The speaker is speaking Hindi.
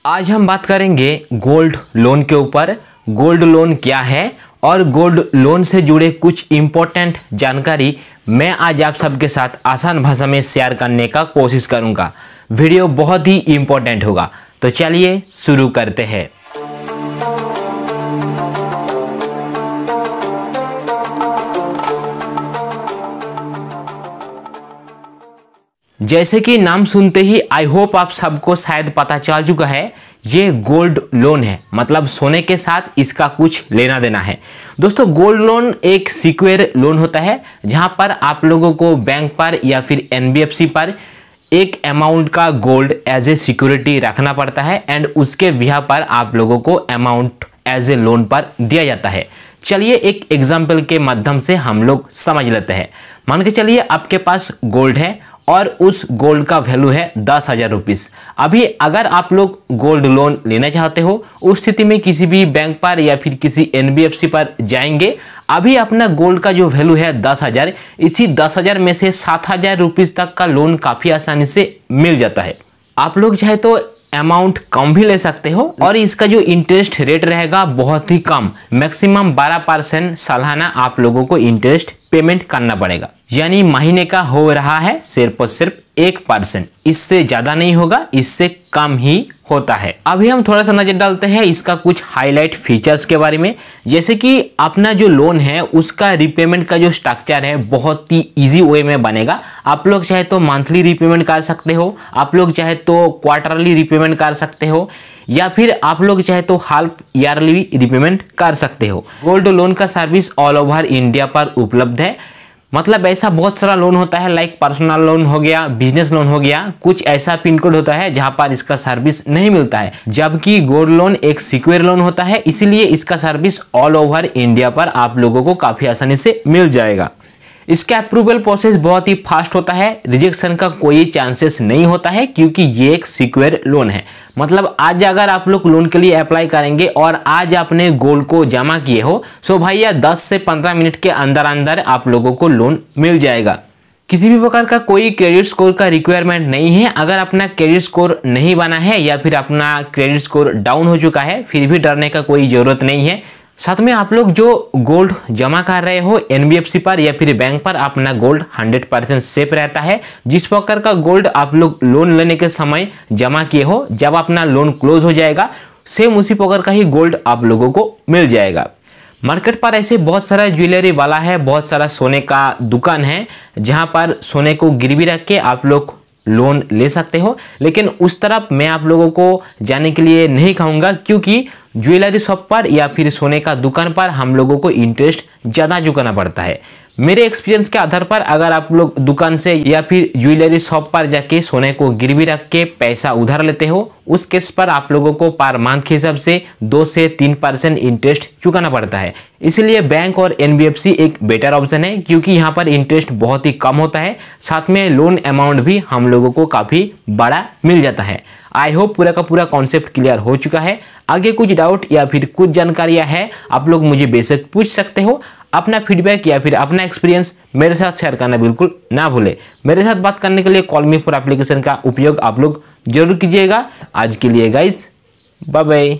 आज हम बात करेंगे गोल्ड लोन के ऊपर। गोल्ड लोन क्या है और गोल्ड लोन से जुड़े कुछ इम्पोर्टेंट जानकारी मैं आज आप सबके साथ आसान भाषा में शेयर करने का कोशिश करूंगा। वीडियो बहुत ही इम्पोर्टेंट होगा, तो चलिए शुरू करते हैं। जैसे कि नाम सुनते ही आई होप आप सबको शायद पता चल चुका है, ये गोल्ड लोन है, मतलब सोने के साथ इसका कुछ लेना देना है। दोस्तों, गोल्ड लोन एक सिक्योर लोन होता है जहां पर आप लोगों को बैंक पर या फिर एनबीएफसी पर एक अमाउंट का गोल्ड एज ए सिक्योरिटी रखना पड़ता है एंड उसके बिहाफ पर आप लोगों को अमाउंट एज ए लोन पर दिया जाता है। चलिए एक एग्जाम्पल के माध्यम से हम लोग समझ लेते हैं। मान के चलिए आपके पास गोल्ड है और उस गोल्ड का वैल्यू है 10,000 रुपीज़। अभी अगर आप लोग गोल्ड लोन लेना चाहते हो, उस स्थिति में किसी भी बैंक पर या फिर किसी एनबीएफसी पर जाएंगे। अभी अपना गोल्ड का जो वैल्यू है 10,000, इसी 10,000 में से 7,000 रुपीज़ तक का लोन काफ़ी आसानी से मिल जाता है। आप लोग चाहे तो अमाउंट कम भी ले सकते हो और इसका जो इंटरेस्ट रेट रहेगा बहुत ही कम, मैक्सिमम 12% सालाना आप लोगों को इंटरेस्ट पेमेंट करना पड़ेगा। यानी महीने का हो रहा है सिर्फ और सिर्फ 1%, इससे ज्यादा नहीं होगा, इससे कम ही होता है। अभी हम थोड़ा सा नजर डालते हैं इसका कुछ हाईलाइट फीचर्स के बारे में। जैसे कि अपना जो लोन है उसका रिपेमेंट का जो स्ट्रक्चर है बहुत ही इजी वे में बनेगा। आप लोग चाहे तो मंथली रिपेमेंट कर सकते हो, आप लोग चाहे तो क्वार्टरली रिपेमेंट कर सकते हो, या फिर आप लोग चाहे तो हाफ ईयरली रिपेमेंट कर सकते हो। गोल्ड लोन का सर्विस ऑल ओवर इंडिया पर उपलब्ध है। मतलब ऐसा बहुत सारा लोन होता है, लाइक पर्सनल लोन हो गया, बिजनेस लोन हो गया, कुछ ऐसा पिन कोड होता है जहां पर इसका सर्विस नहीं मिलता है, जबकि गोल्ड लोन एक सिक्योर लोन होता है, इसलिए इसका सर्विस ऑल ओवर इंडिया पर आप लोगों को काफी आसानी से मिल जाएगा। इसका अप्रूवल प्रोसेस बहुत ही फास्ट होता है, रिजेक्शन का कोई चांसेस नहीं होता है क्योंकि ये एक सिक्योर लोन है। मतलब आज अगर आप लोग लोन के लिए अप्लाई करेंगे और आज आपने गोल्ड को जमा किए हो, सो भैया 10 से 15 मिनट के अंदर अंदर आप लोगों को लोन मिल जाएगा। किसी भी प्रकार का कोई क्रेडिट स्कोर का रिक्वायरमेंट नहीं है। अगर अपना क्रेडिट स्कोर नहीं बना है या फिर अपना क्रेडिट स्कोर डाउन हो चुका है, फिर भी डरने का कोई जरूरत नहीं है। साथ में आप लोग जो गोल्ड जमा कर रहे हो एनबीएफसी पर या फिर बैंक पर, अपना गोल्ड 100% सेफ रहता है। जिस प्रकार का गोल्ड आप लोग लोन लेने के समय जमा किए हो, जब अपना लोन क्लोज हो जाएगा सेम उसी प्रकार का ही गोल्ड आप लोगों को मिल जाएगा। मार्केट पर ऐसे बहुत सारा ज्वेलरी वाला है, बहुत सारा सोने का दुकान है जहां पर सोने को गिरवी रख के आप लोग लोन ले सकते हो, लेकिन उस तरफ मैं आप लोगों को जाने के लिए नहीं कहूँगा क्योंकि ज्वेलरी शॉप पर या फिर सोने का दुकान पर हम लोगों को इंटरेस्ट ज़्यादा चुकाना पड़ता है। मेरे एक्सपीरियंस के आधार पर अगर आप लोग दुकान से या फिर ज्वेलरी शॉप पर जाके सोने को गिरवी रख के पैसा उधार लेते हो, उस केस पर आप लोगों को पर मंथ के हिसाब से 2 से 3% इंटरेस्ट चुकाना पड़ता है। इसलिए बैंक और एनबीएफसी एक बेटर ऑप्शन है क्योंकि यहाँ पर इंटरेस्ट बहुत ही कम होता है, साथ में लोन अमाउंट भी हम लोगों को काफ़ी बड़ा मिल जाता है। आई होप पूरा का पूरा कॉन्सेप्ट क्लियर हो चुका है। आगे कुछ डाउट या फिर कुछ जानकारियाँ है आप लोग मुझे बेशक पूछ सकते हो। अपना फीडबैक या फिर अपना एक्सपीरियंस मेरे साथ शेयर करना बिल्कुल ना भूले। मेरे साथ बात करने के लिए कॉल मी फॉर एप्लीकेशन का उपयोग आप लोग जरूर कीजिएगा। आज के लिए गाइस बाय बाय।